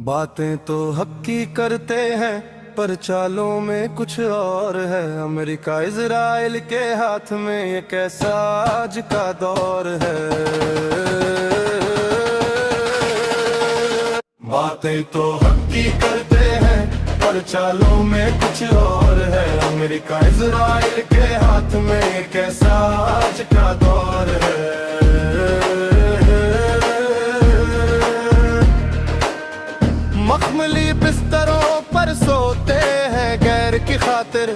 बातें तो हक की करते हैं पर चालों में कुछ और है। अमेरिका इजराइल के हाथ में ये कैसा आज का दौर है। बातें तो हक की करते हैं पर चालों में कुछ और है। अमेरिका इजराइल के हाथ में ये कैसा आज का दौर है। मखमली बिस्तरों पर सोते हैं गैर की खातिर,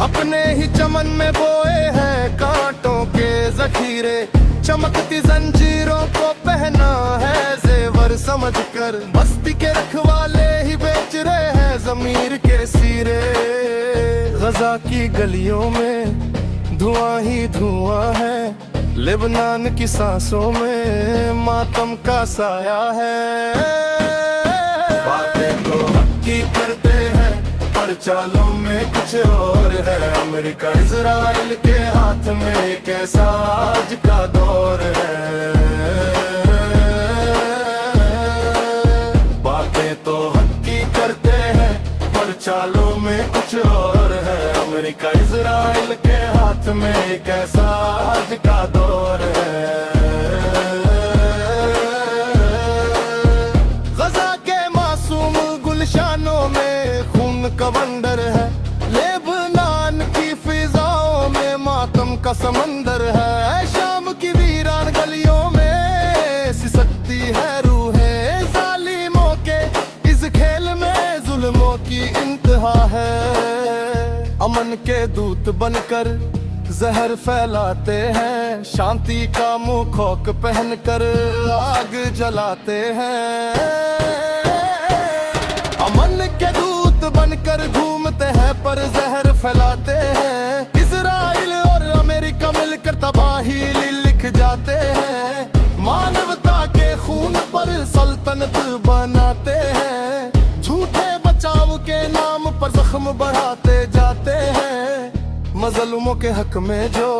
अपने ही चमन में बोए हैं कांटों के जखीरे। चमकती जंजीरों को पहना है जेवर समझकर, बस्ती के रखवाले ही बेच रहे हैं जमीर के सीरे। गजा की गलियों में धुआं ही धुआं है, लेबनान की सांसों में मातम का साया है। बातें तो हक्की करते हैं पर चालों में कुछ और है। अमेरिका इजराइल के हाथ में एक ऐसा आज का दौर है। बातें तो हक्की करते हैं पर चालों में कुछ और है। अमेरिका इजराइल के हाथ में एक ऐसा आज का दौर है। शानों में खून का बंदर है, लेबनान की फिजाओं में मातम का समंदर है। शाम की वीरान गलियों में सिसकती है रूहें जालिमों के, इस खेल में जुल्मों की इंतहा है। अमन के दूत बनकर जहर फैलाते हैं, शांति का मुंह खोक पहनकर आग जलाते हैं। अमन के दूत बनकर घूमते हैं पर जहर फैलाते हैं। इजराइल और अमेरिका मिलकर तबाही लिख जाते हैं। मानवता के खून पर सल्तनत बनाते हैं। झूठे बचाव के नाम पर जख्म बढ़ाते जाते हैं। मजलूमों के हक में जो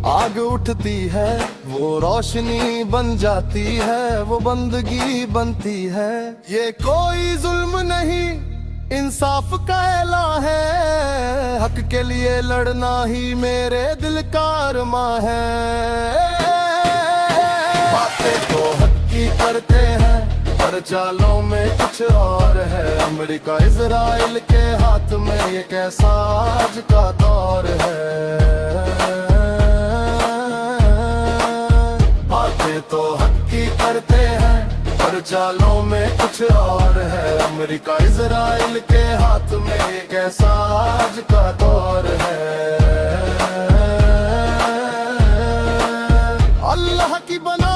आग उठती है वो रोशनी बन जाती है, वो बंदगी बनती है। ये कोई जुल्म नहीं इंसाफ का ऐलान है, हक के लिए लड़ना ही मेरे दिल का अरमां है। बातें तो हक की करते हैं पर चालों में कुछ और है। अमेरिका इजराइल के हाथ में ये कैसा आज का दौर है। तो हक्की करते हैं पर चालों में कुछ और है। अमेरिका इजराइल के हाथ में एक ऐसा आज का दौर है। अल्लाह की बना